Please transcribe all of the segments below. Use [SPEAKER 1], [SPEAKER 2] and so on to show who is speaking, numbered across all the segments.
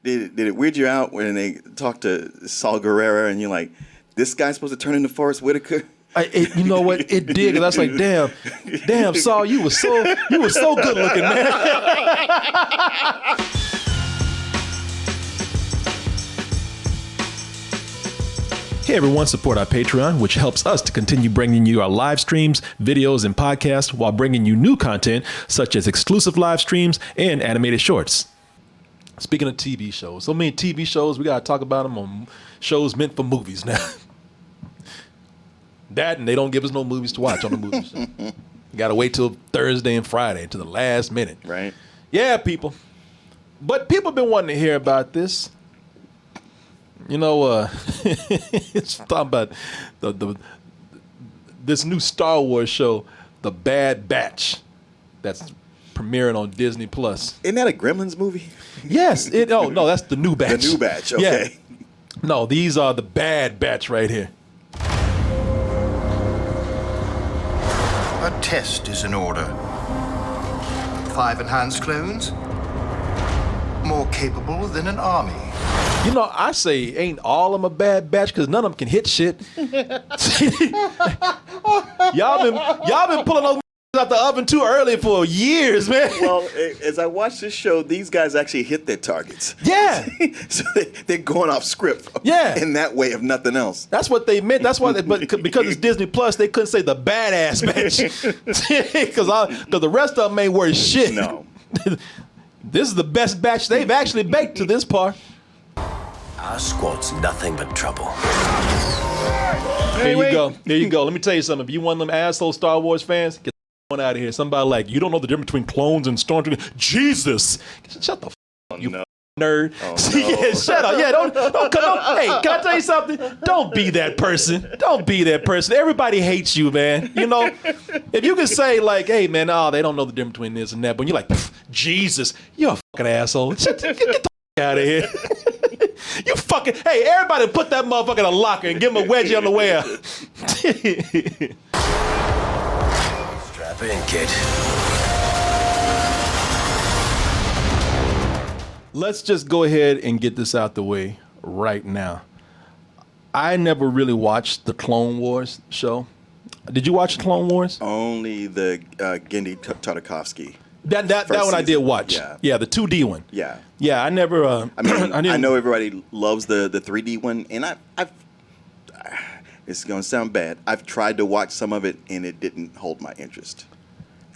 [SPEAKER 1] did it weird you out when they talked to Saul Guerrero and you're like, this guy's supposed to turn into Forrest Whitaker?
[SPEAKER 2] You know what? It did, because I was like, damn, Saul, you was so good looking, man. Hey everyone, support our Patreon, which helps us to continue bringing you our live streams, videos, and podcasts while bringing you new content such as exclusive live streams and animated shorts. Speaking of TV shows, so many TV shows, we got to talk about them on shows meant for movies now. That, and they don't give us no movies to watch on the movie show. You got to wait till Thursday and Friday to the last minute.
[SPEAKER 1] Right.
[SPEAKER 2] Yeah, people. But people have been wanting to hear about this. You know, it's talking about this new Star Wars show, The Bad Batch, that's premiering on Disney Plus.
[SPEAKER 1] Isn't that a Gremlins movie?
[SPEAKER 2] Yes. Oh no, that's the new batch.
[SPEAKER 1] The new batch. Okay.
[SPEAKER 2] Yeah. No, these are the Bad Batch right here.
[SPEAKER 3] A test is in order. 5 enhanced clones, more capable than an army.
[SPEAKER 2] You know, I say ain't all of them a bad batch because none of them can hit shit. y'all been pulling those out the oven too early for years, man.
[SPEAKER 1] Well, as I watch this show, these guys actually hit their targets.
[SPEAKER 2] Yeah.
[SPEAKER 1] So they're going off script.
[SPEAKER 2] Yeah.
[SPEAKER 1] In that way, if nothing else.
[SPEAKER 2] That's what they meant. That's why, but because it's Disney Plus, they couldn't say the badass batch because the rest of them ain't worth shit.
[SPEAKER 1] No.
[SPEAKER 2] This is the best batch they've actually baked to this part.
[SPEAKER 4] Our squad's nothing but trouble.
[SPEAKER 2] There you go. Let me tell you something. If you one of them asshole Star Wars fans, get the out of here. Somebody like, you don't know the difference between clones and stormtroopers. Jesus. Shut the up, you nerd.
[SPEAKER 1] Oh, no.
[SPEAKER 2] Yeah, shut up. Yeah, don't come on. Hey, can I tell you something? Don't be that person. Don't be that person. Everybody hates you, man. You know, if you can say like, hey, man, they don't know the difference between this and that, but you're like, Jesus, you're a fucking asshole. Get the out of here. You fucking, hey, everybody put that motherfucker in a locker and give him a wedgie on the way out.
[SPEAKER 4] Strap in, kid.
[SPEAKER 2] Let's just go ahead and get this out the way right now. I never really watched the Clone Wars show. Did you watch the Clone Wars?
[SPEAKER 1] Only the Gendy Tartakovsky.
[SPEAKER 2] That one I did watch. Yeah, the 2D one.
[SPEAKER 1] Yeah.
[SPEAKER 2] Yeah, I never.
[SPEAKER 1] I mean, I know everybody loves the 3D one, and I've it's going to sound bad. I've tried to watch some of it, and it didn't hold my interest.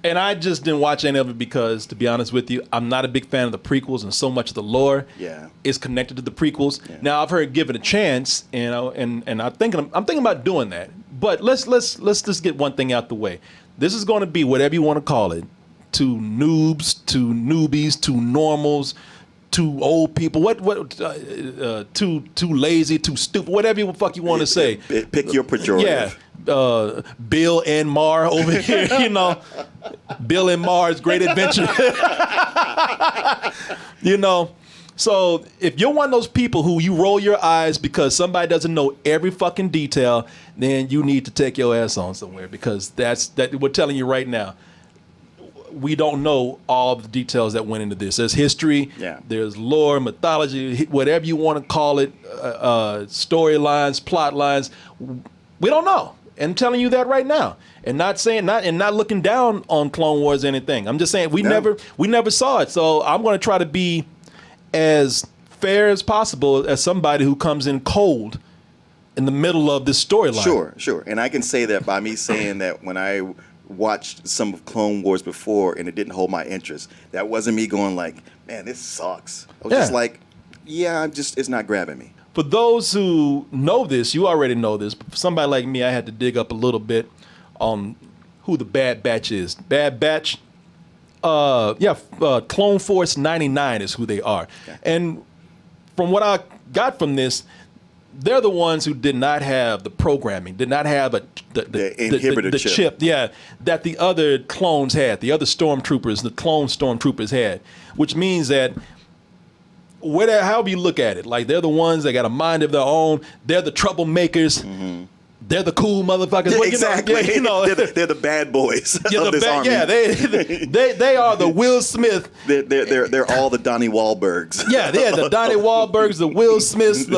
[SPEAKER 2] And I just didn't watch any of it because, to be honest with you, I'm not a big fan of the prequels, and so much of the lore is connected to the prequels. Yeah. Now I've heard give it a chance, and I'm thinking about doing that. But let's just get one thing out the way. This is going to be whatever you want to call it. To noobs, to newbies, to normals, to old people, too lazy, too stupid, whatever the fuck you want to say.
[SPEAKER 1] Pick your pejorative.
[SPEAKER 2] Yeah, Bill and Mar over here, you know, Bill and Mar's Great Adventure. You know, so if you're one of those people who you roll your eyes because somebody doesn't know every fucking detail, then you need to take your ass on somewhere because that we're telling you right now. We don't know all the details that went into this. There's history, there's lore, mythology, whatever you want to call it, storylines, plot lines. We don't know. And I'm telling you that right now. And not looking down on Clone Wars or anything. I'm just saying we never saw it. So I'm going to try to be as fair as possible as somebody who comes in cold in the middle of this storyline.
[SPEAKER 1] Sure. And I can say that by me saying that when I watched some of Clone Wars before and it didn't hold my interest. That wasn't me going like, man, this sucks. I was just like, it's not grabbing me.
[SPEAKER 2] For those who know this, you already know this, but for somebody like me, I had to dig up a little bit on who the Bad Batch is. Bad Batch, Clone Force 99 is who they are. Okay. And from what I got from this, they're the ones who did not have the programming, did not have the inhibitor chip, that the other clones had, the other stormtroopers, the clone stormtroopers had, which means that however you look at it, like they're the ones that got a mind of their own, they're the troublemakers. Mm-hmm. they're the cool motherfuckers. Well,
[SPEAKER 1] exactly.
[SPEAKER 2] You know,
[SPEAKER 1] They're the bad boys of this army.
[SPEAKER 2] Yeah, they are the Will Smith.
[SPEAKER 1] They're all the Donnie Wahlbergs.
[SPEAKER 2] Yeah, they're the Donnie Wahlbergs, the Will Smiths.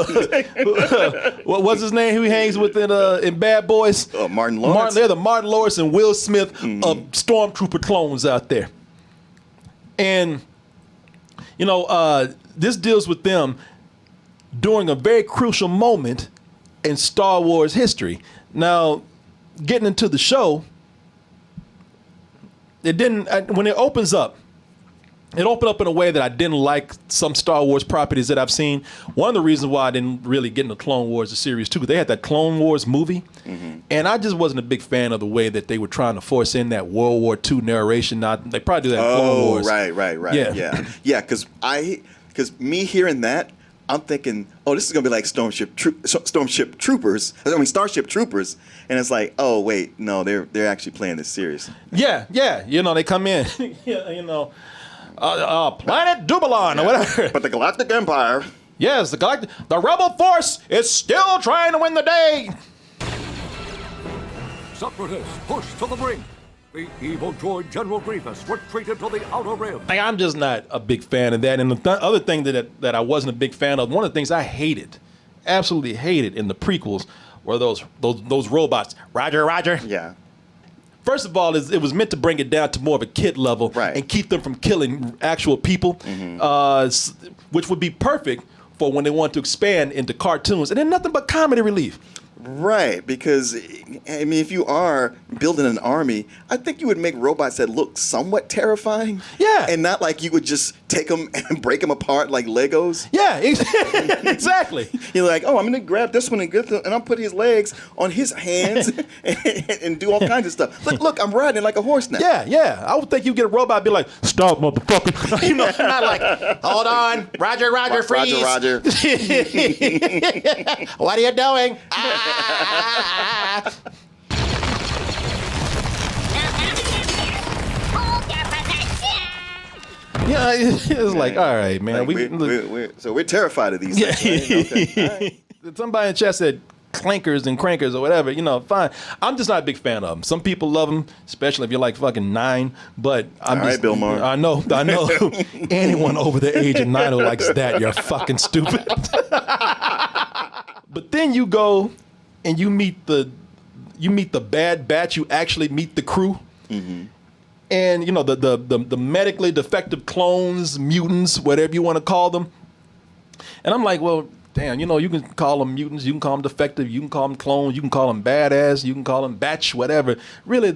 [SPEAKER 2] What was his name? Who he hangs with in Bad Boys?
[SPEAKER 1] Martin Lawrence.
[SPEAKER 2] They're the Martin Lawrence and Will Smith of Stormtrooper clones out there. And you know, this deals with them during a very crucial moment in Star Wars history. Now, getting into the show, it didn't. When it opens up, it opened up in a way that I didn't like some Star Wars properties that I've seen. One of the reasons why I didn't really get into Clone Wars, the series too, because they had that Clone Wars movie, and I just wasn't a big fan of the way that they were trying to force in that World War II narration. Now, they probably do that in Clone Wars.
[SPEAKER 1] Right.
[SPEAKER 2] Yeah.
[SPEAKER 1] Yeah, because me hearing that, I'm thinking, oh, this is gonna be like Starship Troopers. And it's like, oh wait, no, they're actually playing this serious.
[SPEAKER 2] Yeah. You know, they come in, you know, Planet Dubalon or whatever.
[SPEAKER 1] But the Galactic Empire.
[SPEAKER 2] Yes, the Rebel Force is still trying to win the day.
[SPEAKER 5] Separatists pushed to the brink. The evil droid General Grievous retreated to the Outer Rim.
[SPEAKER 2] Like, I'm just not a big fan of that. And the other thing that I wasn't a big fan of, one of the things I hated, absolutely hated in the prequels, were those robots. Roger, Roger.
[SPEAKER 1] Yeah.
[SPEAKER 2] First of all, it was meant to bring it down to more of a kid level and keep them from killing actual people, which would be perfect for when they want to expand into cartoons. And then nothing but comedy relief.
[SPEAKER 1] Right, because, I mean, if you are building an army, I think you would make robots that look somewhat terrifying.
[SPEAKER 2] Yeah.
[SPEAKER 1] And not like you would just take them and break them apart like Legos.
[SPEAKER 2] Yeah, exactly.
[SPEAKER 1] You're like, oh, I'm going to grab this one and I'll put his legs on his hands and do all kinds of stuff. Look, I'm riding like a horse now.
[SPEAKER 2] Yeah. I would think you'd get a robot and be like, stop, motherfucker. You know, not like, hold on, Roger, freeze.
[SPEAKER 1] Roger.
[SPEAKER 2] What are you doing? Yeah, it's like, all right, man.
[SPEAKER 1] Like we're terrified of these things. Right? Okay. All right.
[SPEAKER 2] Somebody in chat said clankers and crankers or whatever. You know, fine. I'm just not a big fan of them. Some people love them, especially if you're like fucking 9. But I'm
[SPEAKER 1] all right, Bill Maher.
[SPEAKER 2] I know. Anyone over the age of 9 who likes that, you're fucking stupid. But then you go and you meet the Bad Batch. You actually meet the crew. And, you know, the medically defective clones, mutants, whatever you want to call them. And I'm like, well, damn, you know, you can call them mutants, you can call them defective, you can call them clones, you can call them badass, you can call them batch, whatever. Really,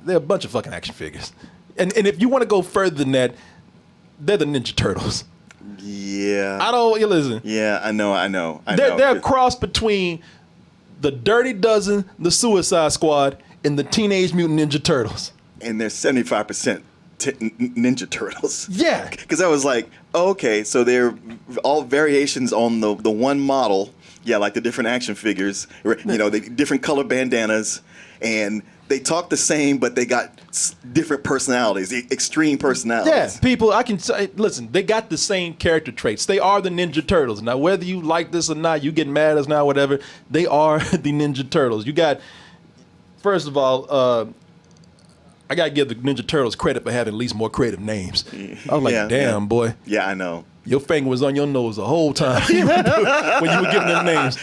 [SPEAKER 2] they're a bunch of fucking action figures. And if you want to go further than that, they're the Ninja Turtles.
[SPEAKER 1] Yeah.
[SPEAKER 2] You listen.
[SPEAKER 1] Yeah, I know.
[SPEAKER 2] They're a cross between the Dirty Dozen, the Suicide Squad, and the Teenage Mutant Ninja Turtles.
[SPEAKER 1] And they're 75% Ninja Turtles.
[SPEAKER 2] Yeah.
[SPEAKER 1] Because I was like, oh, okay, so they're all variations on the one model. Yeah, like the different action figures. You know, the different color bandanas. And they talk the same, but they got different personalities, extreme personalities.
[SPEAKER 2] Yeah, people, I can say, listen, they got the same character traits. They are the Ninja Turtles. Now, whether you like this or not, you get mad at us now, whatever, they are the Ninja Turtles. You got, first of all, I got to give the Ninja Turtles credit for having at least more creative names. I was like, damn, boy.
[SPEAKER 1] Yeah, I know.
[SPEAKER 2] Your finger was on your nose the whole time when you were giving them names.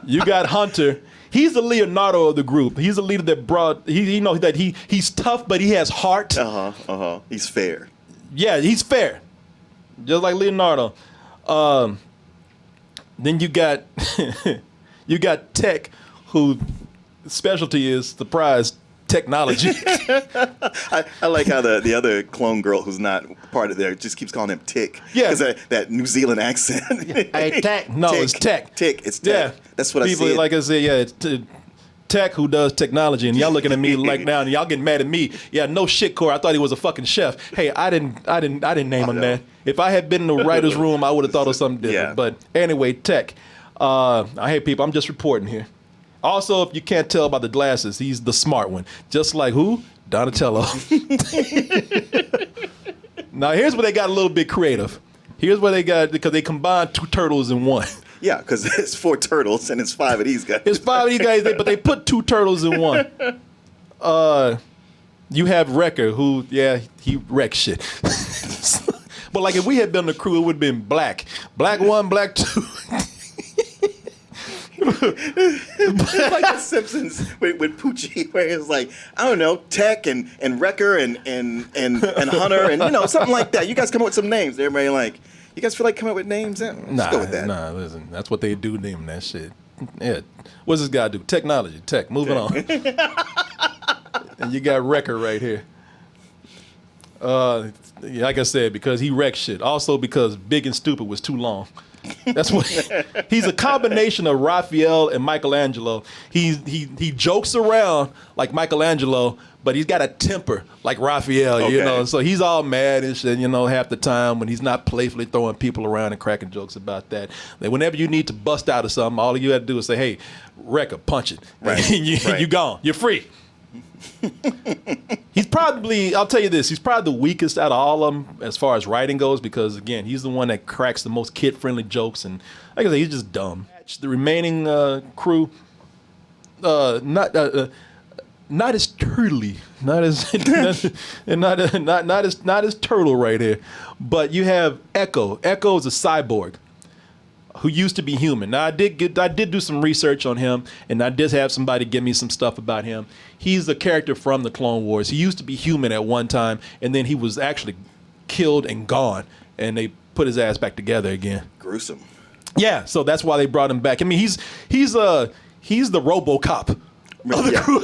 [SPEAKER 2] You got Hunter. He's the Leonardo of the group. He's the leader that brought, you know, that he's tough, but he has heart.
[SPEAKER 1] He's fair.
[SPEAKER 2] Yeah, he's fair. Just like Leonardo. Then you got Tech, whose specialty is, surprise, technology.
[SPEAKER 1] I like how the other clone girl who's not part of there just keeps calling him Tick.
[SPEAKER 2] Yeah.
[SPEAKER 1] Because that New Zealand accent.
[SPEAKER 2] Hey, Tech. No,
[SPEAKER 1] Tick.
[SPEAKER 2] it's Tech.
[SPEAKER 1] Tick. It's Tech.
[SPEAKER 2] Yeah.
[SPEAKER 1] That's what
[SPEAKER 2] people,
[SPEAKER 1] I see.
[SPEAKER 2] Like I said, yeah, it's Tech who does technology, and y'all looking at me like now, and y'all getting mad at me. Yeah, no shit, Corey. I thought he was a fucking chef. Hey, I didn't name him that. If I had been in the writer's room, I would have thought of something different.
[SPEAKER 1] Yeah.
[SPEAKER 2] But anyway, Tech. I hate people. I'm just reporting here. Also, if you can't tell by the glasses, he's the smart one. Just like who? Donatello. Now, here's where they got a little bit creative. Here's where they got, because they combined 2 turtles in one.
[SPEAKER 1] Yeah, because it's 4 turtles and it's 5 of these guys.
[SPEAKER 2] It's 5 of these guys, but they put 2 turtles in one. You have Wrecker, who, he wrecks shit. But like if we had been the crew, it would have been Black. Black 1, Black 2.
[SPEAKER 1] Like the Simpsons with Poochie, where it's like, I don't know, Tech and Wrecker and Hunter and something like that. You guys come up with some names. Everybody like, you guys feel like coming up with names? Let's go with that.
[SPEAKER 2] Nah, listen, that's what they do, name that shit. Yeah, what's this guy do? Technology, tech. Moving on. And you got Wrecker right here. Like I said, because he wrecked shit. Also because Big and Stupid was too long. That's what he's a combination of Raphael and Michelangelo. He jokes around like Michelangelo, but he's got a temper like Raphael,
[SPEAKER 1] Okay.
[SPEAKER 2] So he's all mad and shit, half the time when he's not playfully throwing people around and cracking jokes about that. Like whenever you need to bust out of something, all you have to do is say, "Hey, Wrecker, punch it."
[SPEAKER 1] Right.
[SPEAKER 2] And you gone. You're free. He's probably, I'll tell you this, he's probably the weakest out of all of them as far as writing goes, because again, he's the one that cracks the most kid-friendly jokes, and like I said, he's just dumb. The remaining crew, not as turtly, not as not as turtle right here, but you have Echo. Echo is a cyborg who used to be human. Now I did do some research on him, and I did have somebody give me some stuff about him. He's a character from the Clone Wars. He used to be human at one time, and then he was actually killed and gone, and they put his ass back together again.
[SPEAKER 1] Gruesome.
[SPEAKER 2] Yeah, so that's why they brought him back. I mean, he's the RoboCop of the crew.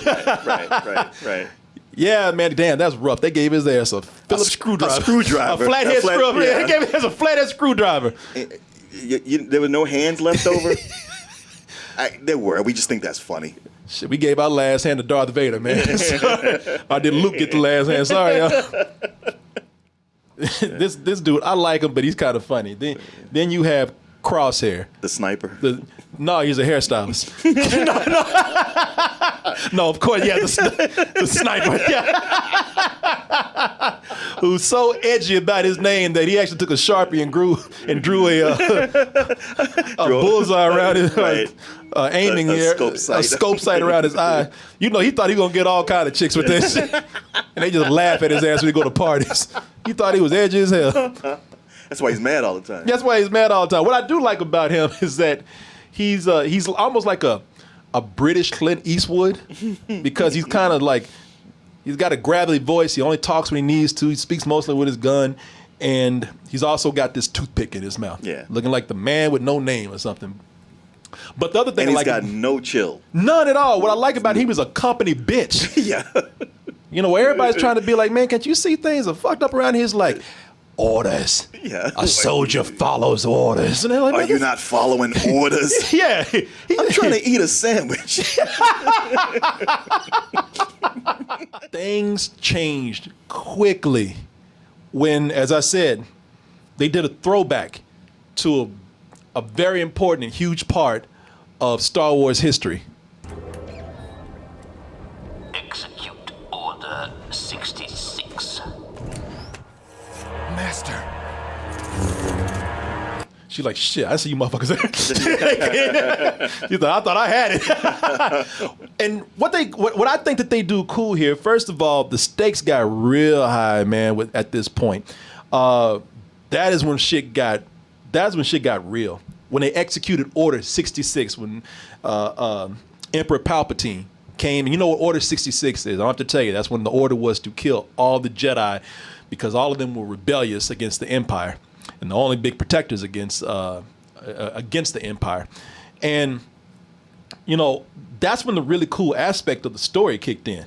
[SPEAKER 1] Right.
[SPEAKER 2] Yeah, man, damn, that's rough. They gave his ass a Phillips screwdriver.
[SPEAKER 1] A screwdriver.
[SPEAKER 2] A flathead screwdriver.
[SPEAKER 1] Yeah.
[SPEAKER 2] They gave his ass a flathead screwdriver.
[SPEAKER 1] There were no hands left over? There were. We just think that's funny.
[SPEAKER 2] Shit, we gave our last hand to Darth Vader, man. Or did Luke get the last hand? Sorry, y'all. This dude, I like him, but he's kind of funny. Then you have Crosshair.
[SPEAKER 1] The sniper.
[SPEAKER 2] No, he's a hairstylist. No, of course, yeah, the sniper. Yeah. Who's so edgy about his name that he actually took a Sharpie and drew a bullseye around his aiming
[SPEAKER 1] a scope sight
[SPEAKER 2] around his eye. He thought he was gonna get all kind of chicks with this shit. And they just laugh at his ass when he go to parties. He thought he was edgy as hell.
[SPEAKER 1] That's why he's mad all the time.
[SPEAKER 2] That's why he's mad all the time. What I do like about him is that he's almost like a British Clint Eastwood, because he's kind of like, he's got a gravelly voice. He only talks when he needs to. He speaks mostly with his gun, and he's also got this toothpick in his mouth, looking like the man with no name or something. But the other thing,
[SPEAKER 1] and he's got no chill,
[SPEAKER 2] none at all. What I like about him, he was a company bitch.
[SPEAKER 1] Yeah,
[SPEAKER 2] where everybody's trying to be like, man, can't you see things are fucked up around here? He's like, orders.
[SPEAKER 1] Yeah.
[SPEAKER 2] A soldier follows orders. And they're like,
[SPEAKER 1] are you not following orders?
[SPEAKER 2] Yeah.
[SPEAKER 1] I'm trying to eat a sandwich.
[SPEAKER 2] Things changed quickly when, as I said, they did a throwback to a very important and huge part of Star Wars history.
[SPEAKER 4] Execute Order 66.
[SPEAKER 5] Master.
[SPEAKER 2] She's like, shit, I see you motherfuckers there. She thought, I thought I had it. And what I think that they do cool here, first of all, the stakes got real high, man, at this point. That's when shit got real. When they executed Order 66, when Emperor Palpatine came, and you know what Order 66 is. I don't have to tell you. That's when the order was to kill all the Jedi, because all of them were rebellious against the Empire, and the only big protectors against the Empire. And that's when the really cool aspect of the story kicked in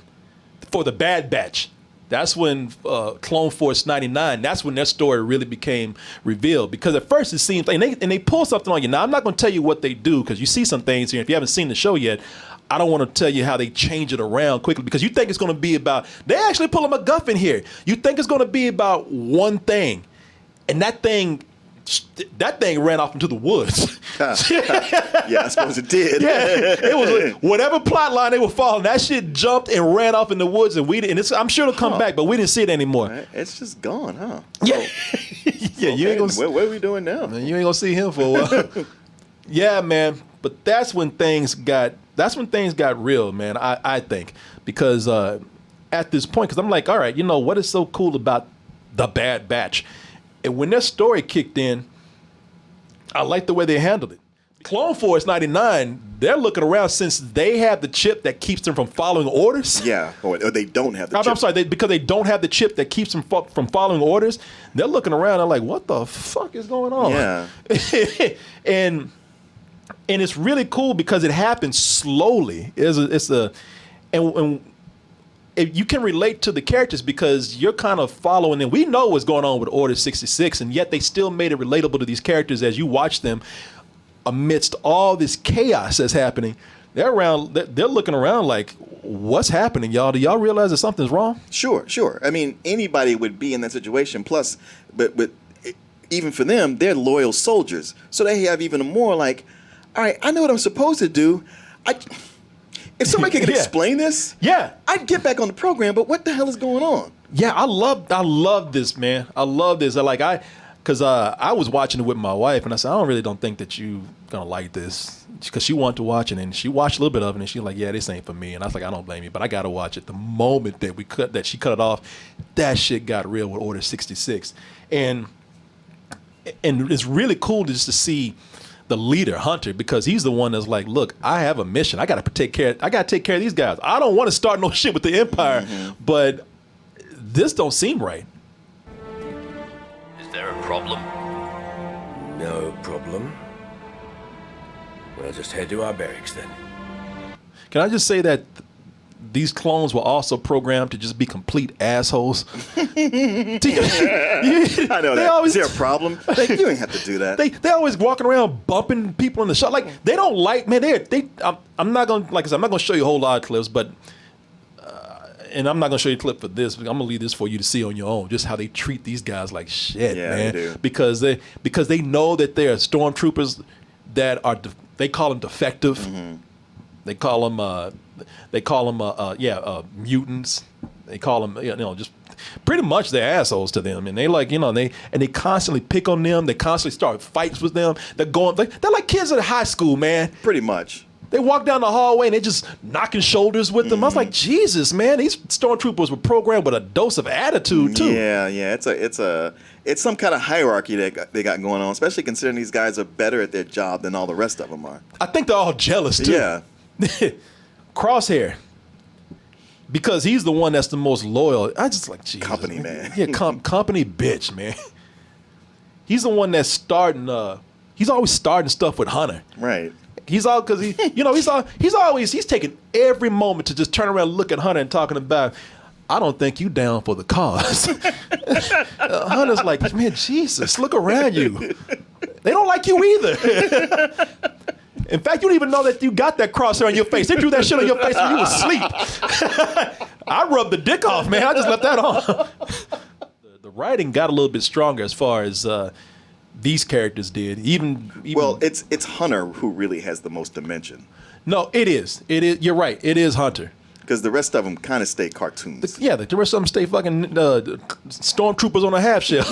[SPEAKER 2] for the Bad Batch. That's when Clone Force 99, that's when their story really became revealed. Because at first it seems, and they pull something on you. Now, I'm not going to tell you what they do, because you see some things here. If you haven't seen the show yet, I don't want to tell you how they change it around quickly, because you think it's going to be about, they actually pull a MacGuffin here. You think it's going to be about one thing, and that thing ran off into the woods.
[SPEAKER 1] Yeah, I suppose it did.
[SPEAKER 2] Yeah, it was whatever plot line they were following. That shit jumped and ran off in the woods, and I'm sure it'll come back, but we didn't see it anymore.
[SPEAKER 1] It's just gone, huh?
[SPEAKER 2] Yeah, yeah. You ain't gonna.
[SPEAKER 1] What are we doing now?
[SPEAKER 2] Man, you ain't gonna see him for a while. Yeah, man. But that's when things got real, man. I think because at this point, because I'm like, all right, you know what is so cool about the Bad Batch, and when their story kicked in, I like the way they handled it. Clone Force 99, they're looking around since they have the chip that keeps them from following orders.
[SPEAKER 1] Yeah, or they don't have the chip.
[SPEAKER 2] I'm sorry, because they don't have the chip that keeps them from following orders. They're looking around. They're like, "What the fuck is going on?"
[SPEAKER 1] Yeah,
[SPEAKER 2] and it's really cool because it happens slowly. And you can relate to the characters because you're kind of following them. We know what's going on with Order 66, and yet they still made it relatable to these characters as you watch them amidst all this chaos that's happening. They're looking around like, what's happening, y'all? Do y'all realize that something's wrong?
[SPEAKER 1] Sure. I mean, anybody would be in that situation. Plus, but even for them, they're loyal soldiers, so they have even more like, all right, I know what I'm supposed to do. If somebody could explain this, I'd get back on the program. But what the hell is going on?
[SPEAKER 2] Yeah, I love this, man. I love this. Because I was watching it with my wife, and I said, I don't think that you gonna like this, because she wanted to watch it, and she watched a little bit of it, and she's like, yeah, this ain't for me. And I was like, I don't blame you, but I gotta watch it. The moment that she cut it off, that shit got real with Order 66, and it's really cool just to see the leader, Hunter, because he's the one that's like, look, I have a mission. I gotta take care of these guys. I don't want to start no shit with the Empire, but this don't seem right.
[SPEAKER 4] Is there a problem?
[SPEAKER 6] No problem. We'll just head to our barracks then.
[SPEAKER 2] Can I just say that these clones were also programmed to just be complete assholes?
[SPEAKER 1] I know that. Is there a problem? Like, you ain't have to do that.
[SPEAKER 2] They always walking around bumping people in the shot. Like, they don't like, man. I'm not gonna, like I said, I'm not gonna show you a whole lot of clips, but and I'm not gonna show you a clip for this. I'm gonna leave this for you to see on your own. Just how they treat these guys like shit, man.
[SPEAKER 1] They do.
[SPEAKER 2] Because they know that they are stormtroopers that are they call them defective. They call them mutants. They call them just pretty much they're assholes to them, and they like they constantly pick on them. They constantly start fights with them. They're like kids at high school, man.
[SPEAKER 1] Pretty much.
[SPEAKER 2] They walk down the hallway and they just knocking shoulders with them. I was like, Jesus, man, these stormtroopers were programmed with a dose of attitude too.
[SPEAKER 1] Yeah, it's some kind of hierarchy that they got going on, especially considering these guys are better at their job than all the rest of them are.
[SPEAKER 2] I think they're all jealous too.
[SPEAKER 1] Yeah.
[SPEAKER 2] Crosshair, because he's the one that's the most loyal. I just like, Jesus,
[SPEAKER 1] Company man.
[SPEAKER 2] Yeah, company bitch, man. He's the one that's starting. He's always starting stuff with Hunter.
[SPEAKER 1] Right.
[SPEAKER 2] He's all because he's taking every moment to just turn around, look at Hunter, and talking about, I don't think you down for the cause. Hunter's like, man, Jesus, look around you. They don't like you either. In fact, you don't even know that you got that crosshair on your face. They drew that shit on your face when you was asleep. I rubbed the dick off, man. I just left that on. The writing got a little bit stronger as far as these characters did. Even
[SPEAKER 1] well, it's Hunter who really has the most dimension.
[SPEAKER 2] No, it is. You're right. It is Hunter.
[SPEAKER 1] Because the rest of them kind of stay cartoons.
[SPEAKER 2] The rest of them stay fucking stormtroopers on a half shell.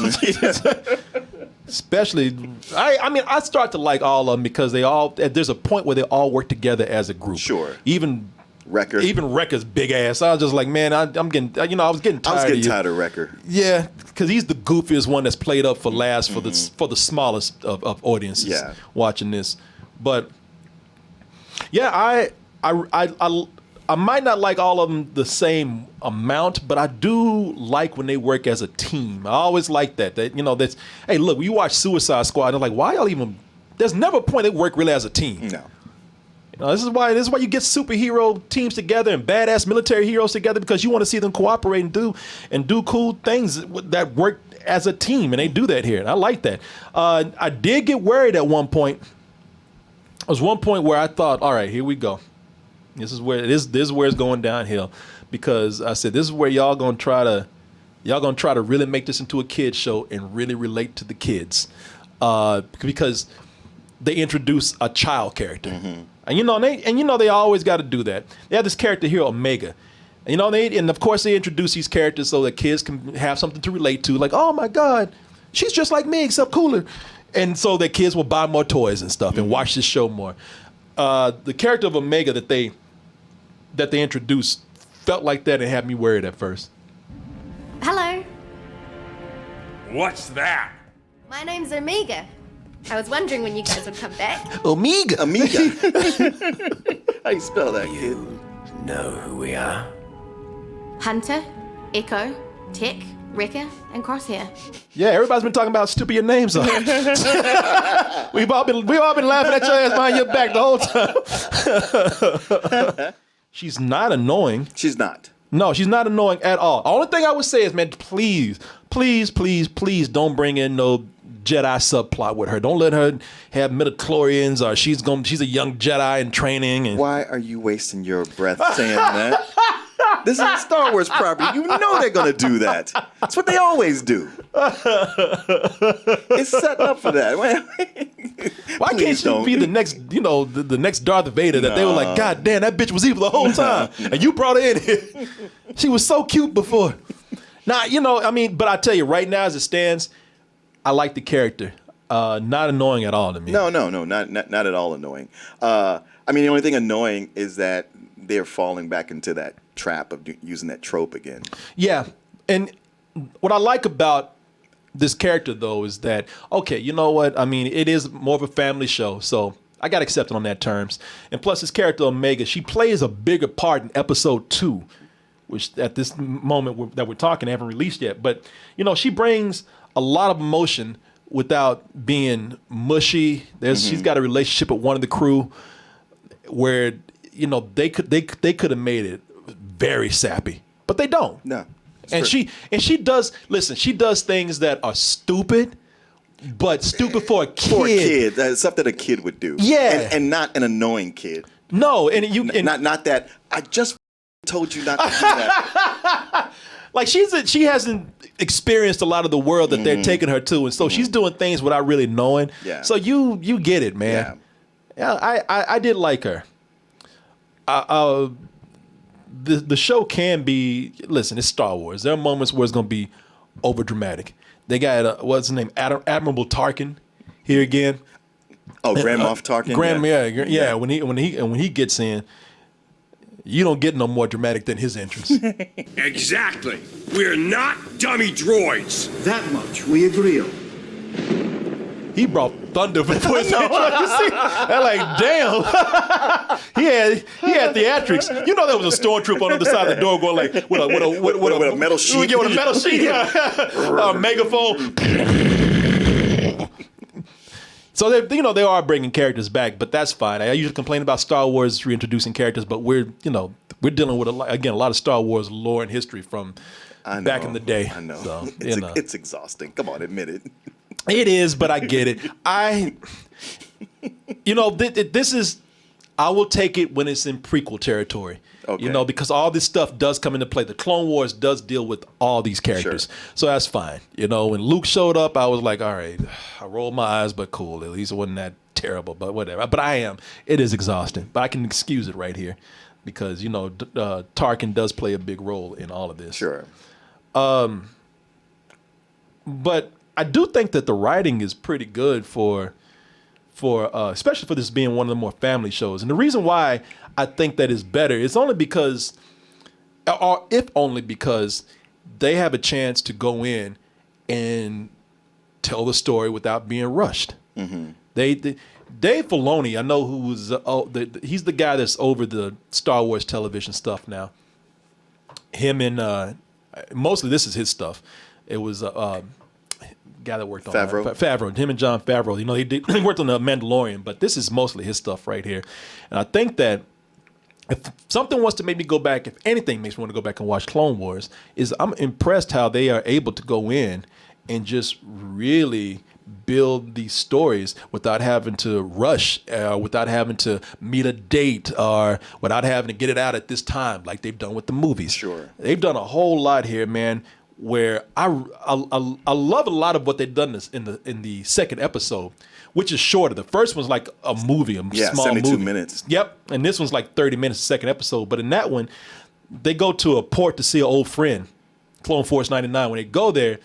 [SPEAKER 2] Especially, I start to like all of them because there's a point where they all work together as a group.
[SPEAKER 1] Sure.
[SPEAKER 2] Even
[SPEAKER 1] Wrecker.
[SPEAKER 2] Even Wrecker's big ass. I was just like, man, I'm getting, I was getting tired
[SPEAKER 1] of Wrecker.
[SPEAKER 2] Yeah, because he's the goofiest one that's played up for last for the smallest of audiences watching this. But yeah, I might not like all of them the same amount, but I do like when they work as a team. I always like that. That's, hey, look, when you watch Suicide Squad, they're like, why y'all even? There's never a point they work really as a team.
[SPEAKER 1] No.
[SPEAKER 2] This is why you get superhero teams together and badass military heroes together, because you want to see them cooperate and do cool things that work as a team, and they do that here, and I like that. I did get worried at one point. There was one point where I thought, all right, here we go. This is where it's going downhill, because I said this is where y'all gonna try to really make this into a kids show and really relate to the kids, because they introduce a child character, and they always got to do that. They have this character here, Omega, and of course they introduce these characters so that kids can have something to relate to, like, oh my God, she's just like me except cooler. And so that kids will buy more toys and stuff and watch this show more. The character of Omega that they introduced felt like that and had me worried at first.
[SPEAKER 7] Hello,
[SPEAKER 5] What's that?
[SPEAKER 7] my name's Omega. I was wondering when you guys would come back.
[SPEAKER 2] Omega.
[SPEAKER 1] Amiga. How you spell that, kid?
[SPEAKER 6] Know who we are?
[SPEAKER 7] Hunter, Echo, Tech, Wrecker, and Crosshair.
[SPEAKER 2] Yeah, everybody's been talking about how stupid your names are. we've all been laughing at your ass behind your back the whole time. She's not annoying.
[SPEAKER 1] She's not.
[SPEAKER 2] No, she's not annoying at all. Only thing I would say is, man, please don't bring in no Jedi subplot with her. Don't let her have midichlorians or she's a young Jedi in training. And
[SPEAKER 1] Why are you wasting your breath saying that? This is a Star Wars property. You know they're gonna do that. That's what they always do. It's setting up for that.
[SPEAKER 2] why can't she be the next, the next Darth Vader that they were like, God damn, that bitch was evil the whole time, and you brought her in here. She was so cute before. Now, but I tell you, right now as it stands, I like the character. Not annoying at all to me.
[SPEAKER 1] No, not at all annoying. The only thing annoying is that they're falling back into that trap of using that trope again.
[SPEAKER 2] Yeah, and what I like about this character though is that, okay, you know what? It is more of a family show, so I got to accept it on that terms. And plus, this character Omega, she plays a bigger part in episode 2, which at this moment that we're talking, they haven't released yet. But she brings a lot of emotion without being mushy. She's got a relationship with one of the crew where they could have made it very sappy, but they don't.
[SPEAKER 1] No.
[SPEAKER 2] And she does things that are stupid, but stupid for a kid.
[SPEAKER 1] For a kid, that's stuff that a kid would do.
[SPEAKER 2] Yeah,
[SPEAKER 1] and not an annoying kid.
[SPEAKER 2] No,
[SPEAKER 1] not that I just told you not to do that.
[SPEAKER 2] Like she hasn't experienced a lot of the world that they're taking her to, and so she's doing things without really knowing.
[SPEAKER 1] Yeah.
[SPEAKER 2] So you get it, man. Yeah, I did like her. The show can be, listen, it's Star Wars. There are moments where it's going to be over dramatic. They got what's his name, Admiral Tarkin here again.
[SPEAKER 1] Oh, Grand Moff Tarkin.
[SPEAKER 2] Yeah. When he gets in, you don't get no more dramatic than his entrance.
[SPEAKER 8] Exactly. We're not dummy droids.
[SPEAKER 9] That much we agree on.
[SPEAKER 2] He brought thunder before his entrance. You see? They're like, damn. he had theatrics. You know there was a stormtrooper on the other side of the door going like with a
[SPEAKER 1] metal sheet.
[SPEAKER 2] Yeah, with a metal sheet. A megaphone. So they are bringing characters back, but that's fine. I usually complain about Star Wars reintroducing characters, but we're dealing with a lot of Star Wars lore and history from back in the day.
[SPEAKER 1] I know.
[SPEAKER 2] So,
[SPEAKER 1] it's exhausting. Come on, admit it.
[SPEAKER 2] It is, but I get it. This is, I will take it when it's in prequel territory.
[SPEAKER 1] Okay.
[SPEAKER 2] Because all this stuff does come into play. The Clone Wars does deal with all these characters.
[SPEAKER 1] Sure.
[SPEAKER 2] So that's fine. When Luke showed up, I was like, all right, I rolled my eyes, but cool. At least it wasn't that terrible, but whatever. But it is exhausting. But I can excuse it right here because, Tarkin does play a big role in all of this.
[SPEAKER 1] Sure.
[SPEAKER 2] But I do think that the writing is pretty good for especially for this being one of the more family shows. And the reason why I think that is better is only because they have a chance to go in and tell the story without being rushed. Mm-hmm. Dave Filoni, I know he's the guy that's over the Star Wars television stuff now. Him and mostly this is his stuff. It was guy that worked on Favreau. Him and John Favreau. He worked on The Mandalorian, but this is mostly his stuff right here. And I think that if something wants to make me go back, if anything makes me want to go back and watch Clone Wars, is I'm impressed how they are able to go in and just really build these stories without having to rush, without having to meet a date, or without having to get it out at this time like they've done with the movies.
[SPEAKER 1] Sure.
[SPEAKER 2] They've done a whole lot here, man, where I love a lot of what they've done in the second episode, which is shorter. The first one's like a movie, small
[SPEAKER 1] 72
[SPEAKER 2] movie.
[SPEAKER 1] minutes.
[SPEAKER 2] Yep, and this one's like 30 minutes, the second episode. But in that one, they go to a port to see an old friend, Clone Force 99. When they go there,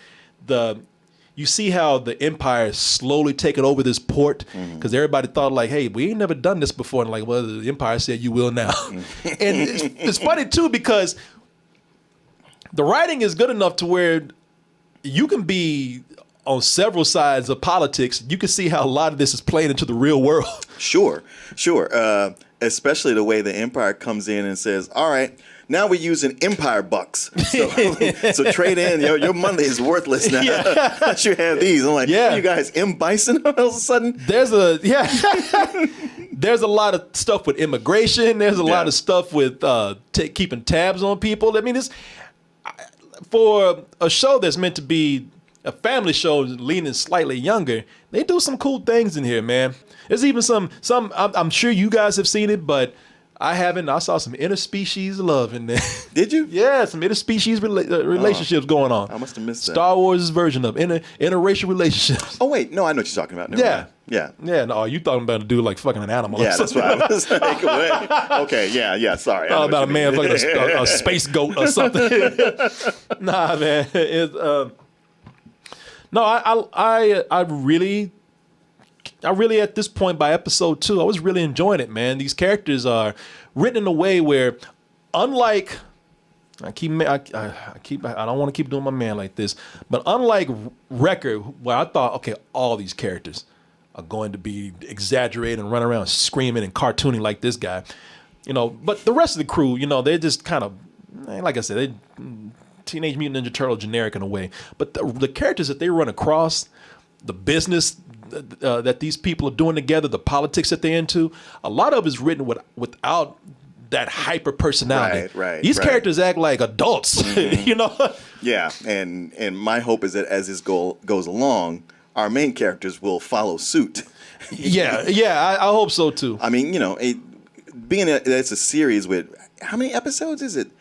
[SPEAKER 2] you see how the Empire is slowly taking over this port because everybody thought like, hey, we ain't never done this before. And like, well, the Empire said you will now. And it's funny too because the writing is good enough to where you can be on several sides of politics. You can see how a lot of this is playing into the real world.
[SPEAKER 1] Sure. Especially the way the Empire comes in and says, all right, now we're using Empire bucks. So trade in. Your money is worthless now. Once you have these. I'm like, you guys, M. Bison all of a sudden?
[SPEAKER 2] There's a lot of stuff with immigration. There's a lot of stuff with keeping tabs on people. I mean, for a show that's meant to be a family show leaning slightly younger, they do some cool things in here, man. There's even some I'm sure you guys have seen it, but I haven't. I saw some interspecies love in there.
[SPEAKER 1] Did you?
[SPEAKER 2] Yeah, some interspecies relationships going on.
[SPEAKER 1] I must have missed that.
[SPEAKER 2] Star Wars' version of interracial relationships.
[SPEAKER 1] Oh, wait. No, I know what you're talking about. Never mind. Yeah.
[SPEAKER 2] No, you talking about a dude like fucking an animal.
[SPEAKER 1] Yeah, that's what I was like. Okay, yeah, sorry.
[SPEAKER 2] About a man fucking a space goat or something. Nah, man. I really at this point by episode 2, I was really enjoying it, man. These characters are written in a way where, unlike, I don't want to keep doing my man like this, but unlike Wrecker, where I thought, okay, all these characters are going to be exaggerated and run around screaming and cartooning like this guy, but the rest of the crew, they're just kind of, like I said, they Teenage Mutant Ninja Turtle generic in a way, but the characters that they run across, the business that these people are doing together, the politics that they're into, a lot of it is written without that hyper personality.
[SPEAKER 1] Right.
[SPEAKER 2] These characters act like adults,
[SPEAKER 1] Yeah, and my hope is that as this goes along, our main characters will follow suit.
[SPEAKER 2] I hope so too.
[SPEAKER 1] I mean, being that it's a series with how many episodes is it?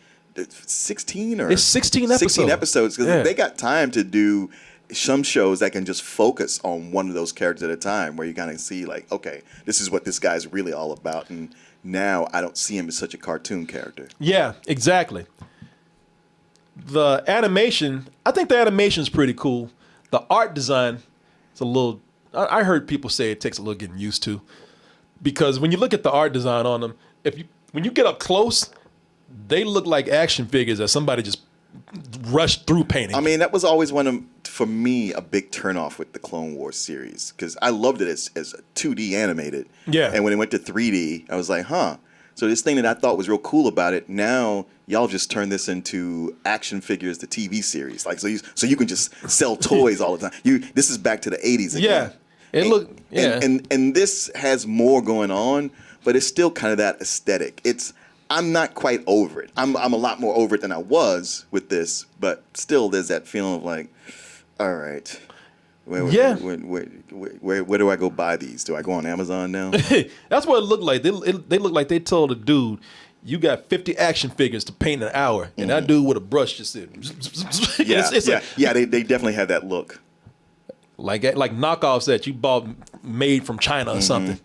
[SPEAKER 1] 16 or
[SPEAKER 2] it's 16 episodes.
[SPEAKER 1] 16 episodes because they got time to do some shows that can just focus on one of those characters at a time, where you kind of see like, okay, this is what this guy's really all about, and now I don't see him as such a cartoon character.
[SPEAKER 2] Yeah, exactly. The animation, I think the animation is pretty cool. The art design, it's a little. I heard people say it takes a little getting used to, because when you look at the art design on them, when you get up close, they look like action figures that somebody just rushed through painting.
[SPEAKER 1] I mean, that was always for me, a big turnoff with the Clone Wars series, because I loved it as 2D animated.
[SPEAKER 2] Yeah.
[SPEAKER 1] And when it went to 3D, I was like, huh. So this thing that I thought was real cool about it, now y'all just turned this into action figures, the TV series. Like, so you can just sell toys all the time. This is back to the 80s again. And this has more going on, but it's still kind of that aesthetic. I'm not quite over it. I'm a lot more over it than I was with this, but still there's that feeling of like, all right, where do I go buy these? Do I go on Amazon now?
[SPEAKER 2] That's what it looked like. They look like they told a dude, you got 50 action figures to paint in an hour, and that dude with a brush just said,
[SPEAKER 1] they definitely had that look.
[SPEAKER 2] Like knockoffs that you bought made from China or something.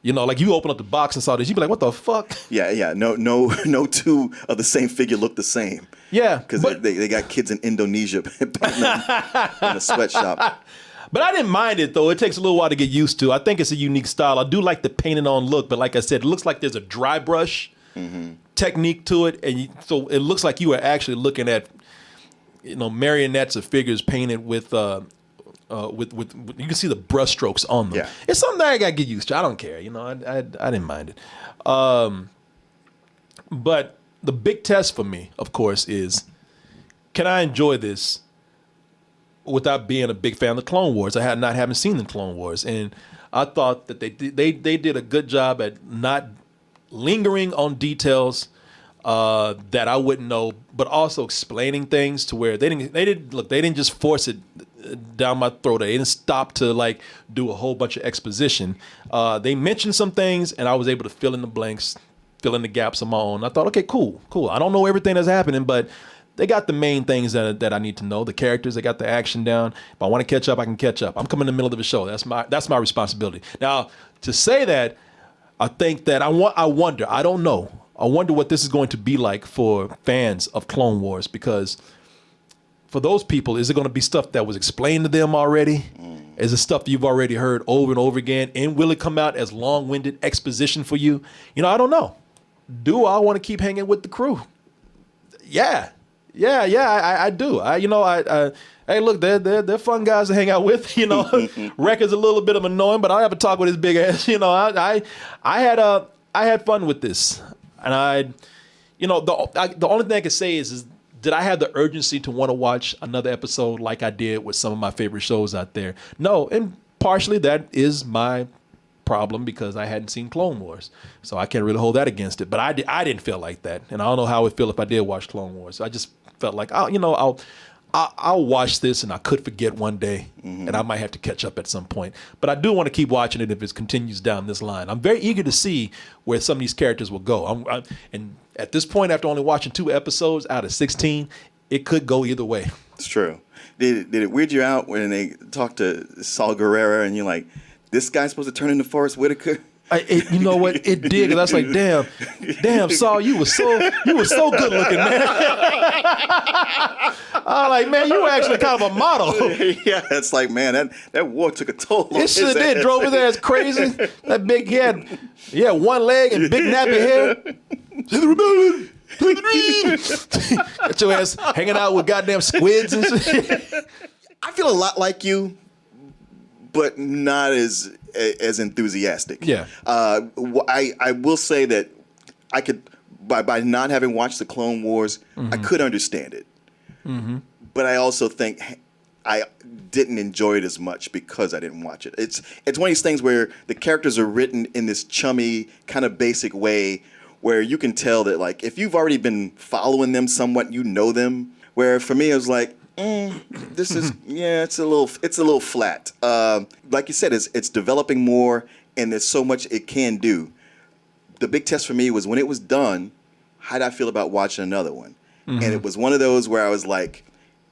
[SPEAKER 2] Like you open up the box and saw this, you'd be like, what the fuck?
[SPEAKER 1] Yeah. No two of the same figure look the same.
[SPEAKER 2] Yeah.
[SPEAKER 1] Because they got kids in Indonesia in a sweatshop.
[SPEAKER 2] But I didn't mind it, though. It takes a little while to get used to. I think it's a unique style. I do like the painted on look, but like I said, it looks like there's a dry brush technique to it. And so it looks like you are actually looking at, marionettes of figures painted with you can see the brush strokes on them.
[SPEAKER 1] Yeah.
[SPEAKER 2] It's something that I gotta get used to. I don't care. I didn't mind it. But the big test for me, of course, is can I enjoy this without being a big fan of the Clone Wars? I haven't seen the Clone Wars, and I thought that they did a good job at not lingering on details that I wouldn't know, but also explaining things to where they didn't just force it down my throat. They didn't stop to like do a whole bunch of exposition. They mentioned some things, and I was able to fill in the blanks, fill in the gaps on my own. I thought, okay, cool. I don't know everything that's happening, but they got the main things that I need to know. The characters, they got the action down. If I want to catch up, I can catch up. I'm coming in the middle of the show. That's my responsibility. Now, to say that, I think that I wonder. I don't know. I wonder what this is going to be like for fans of Clone Wars, because for those people, is it going to be stuff that was explained to them already? Is it stuff you've already heard over and over again? And will it come out as long-winded exposition for you? I don't know. Do I want to keep hanging with the crew? Yeah, I do. Hey, look, they're fun guys to hang out with. Record's a little bit of annoying, but I'll have a talk with his big ass. I had fun with this, and the only thing I can say is did I have the urgency to want to watch another episode like I did with some of my favorite shows out there? No, and partially that is my problem because I hadn't seen Clone Wars, so I can't really hold that against it. But I didn't feel like that, and I don't know how I would feel if I did watch Clone Wars. I just felt like I'll watch this and I could forget one day, and I might have to catch up at some point. But I do want to keep watching it if it continues down this line. I'm very eager to see where some of these characters will go. And at this point, after only watching 2 episodes out of 16, it could go either way.
[SPEAKER 1] It's true. Did it weird you out when they talked to Saul Guerrero and you're like, this guy's supposed to turn into Forrest Whitaker?
[SPEAKER 2] You know what? It did. And I was like, damn, Saul, you were so good looking, man. I was like, man, you were actually kind of a model.
[SPEAKER 1] Yeah, it's like, man, that war took a toll on
[SPEAKER 2] It sure did. Drove his ass crazy. That big head. Yeah, one leg and big nappy hair. To the rebellion. To the dream. Got your ass hanging out with goddamn squids and shit.
[SPEAKER 1] I feel a lot like you, but not as enthusiastic.
[SPEAKER 2] Yeah.
[SPEAKER 1] I will say that I could, by not having watched the Clone Wars, I could understand it. But I also think I didn't enjoy it as much because I didn't watch it. It's one of these things where the characters are written in this chummy, kind of basic way where you can tell that, like, if you've already been following them somewhat, you know them. Where for me, it was like, this is it's a little flat. Like you said, it's developing more, and there's so much it can do. The big test for me was when it was done, how did I feel about watching another one? And it was one of those where I was like,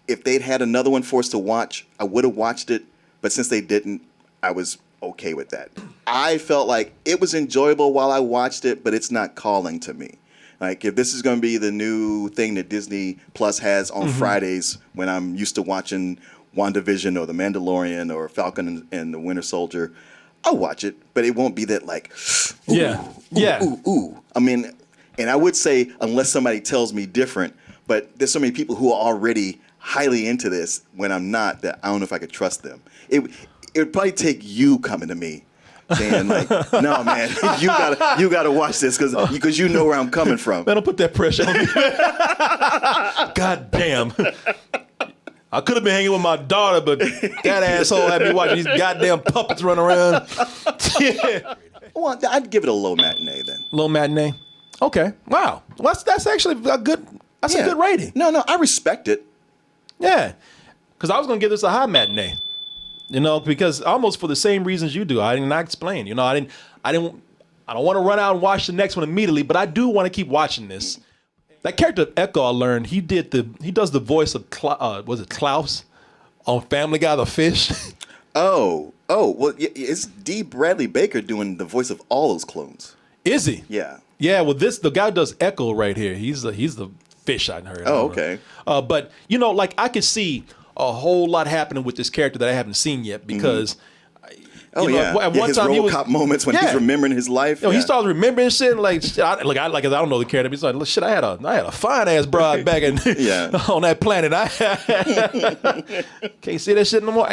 [SPEAKER 1] if they'd had another one for us to watch, I would have watched it. But since they didn't, I was okay with that. I felt like it was enjoyable while I watched it, but it's not calling to me. Like, if this is going to be the new thing that Disney Plus has on Fridays when I'm used to watching WandaVision or The Mandalorian or Falcon and the Winter Soldier, I'll watch it, but it won't be that like, ooh. I mean, and I would say, unless somebody tells me different, but there's so many people who are already highly into this when I'm not, that I don't know if I could trust them. It would probably take you coming to me saying like, no, man, you gotta watch this because you know where I'm coming from.
[SPEAKER 2] Man, don't put that pressure on me. God damn. I could have been hanging with my daughter, but that asshole had me watching these goddamn puppets run around.
[SPEAKER 1] Well, I'd give it a low matinee then.
[SPEAKER 2] Low matinee? Okay. Wow. Well, that's actually a good rating.
[SPEAKER 1] No, I respect it.
[SPEAKER 2] Yeah. Because I was going to give this a high matinee. Because almost for the same reasons you do. I did not explain. I don't want to run out and watch the next one immediately, but I do want to keep watching this. That character Echo, I learned, he does the voice of was it Klaus on Family Guy, the fish?
[SPEAKER 1] Oh, well, it's D. Bradley Baker doing the voice of all those clones.
[SPEAKER 2] Is he?
[SPEAKER 1] Yeah.
[SPEAKER 2] Yeah. Well, the guy who does Echo right here. He's the fish I heard.
[SPEAKER 1] Oh, okay.
[SPEAKER 2] But like I could see a whole lot happening with this character that I haven't seen yet because.
[SPEAKER 1] At one
[SPEAKER 2] time
[SPEAKER 1] his RoboCop moments when he's remembering his life.
[SPEAKER 2] He starts remembering shit and I don't know the character. He's like, shit, I had a fine ass broad back in on that planet. I can't see that shit no more.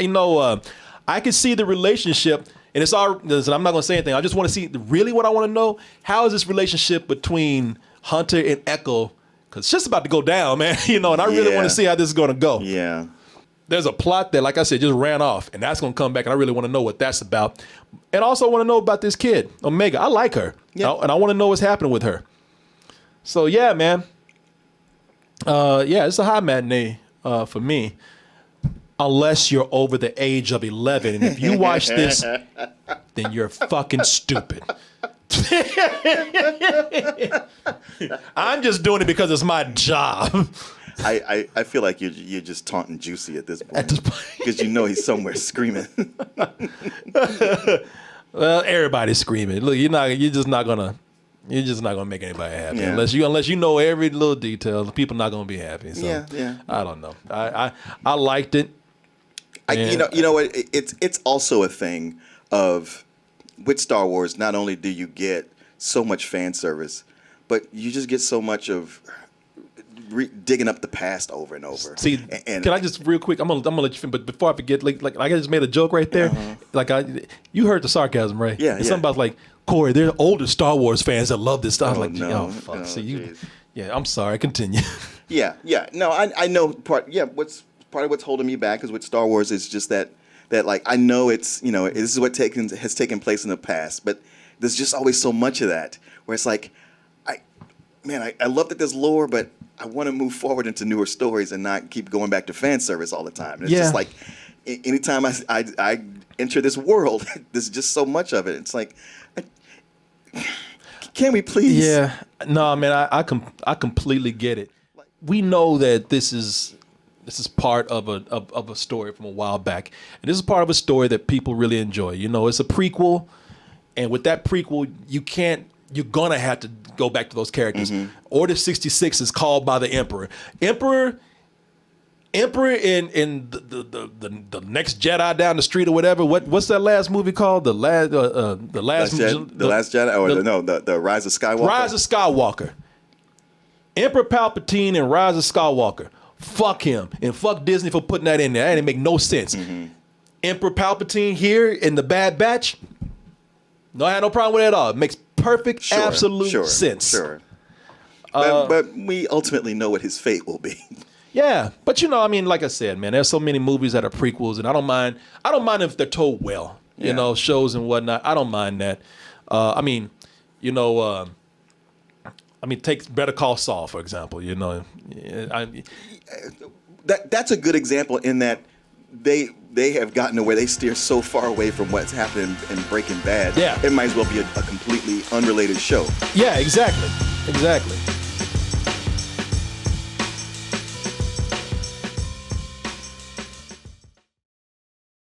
[SPEAKER 2] I can see the relationship, and it's all. Listen, I'm not gonna say anything. I just want to see really what I want to know. How is this relationship between Hunter and Echo? Because it's just about to go down, man. And I really want to see how this is gonna go.
[SPEAKER 1] Yeah.
[SPEAKER 2] There's a plot that, like I said, just ran off, and that's going to come back, and I really want to know what that's about. And also want to know about this kid, Omega. I like her, and I want to know what's happening with her. So, yeah, man. It's a high matinee for me, unless you're over the age of 11. And if you watch this, then you're fucking stupid. I'm just doing it because it's my job.
[SPEAKER 1] I feel like you're just taunting Juicy at this point because he's somewhere screaming.
[SPEAKER 2] Well, everybody's screaming. Look, you're just not gonna You're just not gonna make anybody happy
[SPEAKER 1] Yeah.
[SPEAKER 2] unless you know every little detail. The people not gonna be happy. So
[SPEAKER 1] Yeah.
[SPEAKER 2] I don't know. I liked it.
[SPEAKER 1] You know what? It's also a thing of with Star Wars. Not only do you get so much fan service, but you just get so much of digging up the past over and over.
[SPEAKER 2] See,
[SPEAKER 1] and
[SPEAKER 2] can I just real quick? I'm gonna let you finish, but before I forget, like I just made a joke right there. You heard the sarcasm, right?
[SPEAKER 1] Yeah,
[SPEAKER 2] It's something about like Corey. There are older Star Wars fans that love this stuff.
[SPEAKER 1] Oh,
[SPEAKER 2] Like,
[SPEAKER 1] no.
[SPEAKER 2] fuck.
[SPEAKER 1] Oh,
[SPEAKER 2] See you.
[SPEAKER 1] geez.
[SPEAKER 2] Yeah, I'm sorry. Continue.
[SPEAKER 1] Yeah. No, I know part. Yeah, what's part of what's holding me back is with Star Wars is just that like I know it's this is what has taken place in the past, but there's just always so much of that where it's like, I love that there's lore, but I want to move forward into newer stories and not keep going back to fan service all the time. And it's just like anytime I enter this world, there's just so much of it. It's like, can we please?
[SPEAKER 2] Yeah. No, man, I completely get it. We know that this is part of a story from a while back, and this is part of a story that people really enjoy. It's a prequel, and with that prequel, you're gonna have to go back to those characters.
[SPEAKER 1] Mm-hmm.
[SPEAKER 2] Order 66 is called by the Emperor. Emperor in the next Jedi down the street or whatever. What's that last movie called? The last
[SPEAKER 1] Jedi, or the Rise of Skywalker.
[SPEAKER 2] Rise of Skywalker. Emperor Palpatine and Rise of Skywalker. Fuck him and fuck Disney for putting that in there. That didn't make no sense.
[SPEAKER 1] Mm-hmm.
[SPEAKER 2] Emperor Palpatine here in the Bad Batch. No, I had no problem with it at all. It makes perfect, absolute sense.
[SPEAKER 1] Sure. But we ultimately know what his fate will be.
[SPEAKER 2] Yeah, but like I said, man, there's so many movies that are prequels, and I don't mind if they're told well. Shows and whatnot. I don't mind that. Take Better Call Saul, for example.
[SPEAKER 1] That's a good example in that they have gotten to where they steer so far away from what's happening in Breaking Bad.
[SPEAKER 2] Yeah.
[SPEAKER 1] It might as well be a completely unrelated show.
[SPEAKER 2] Yeah, exactly.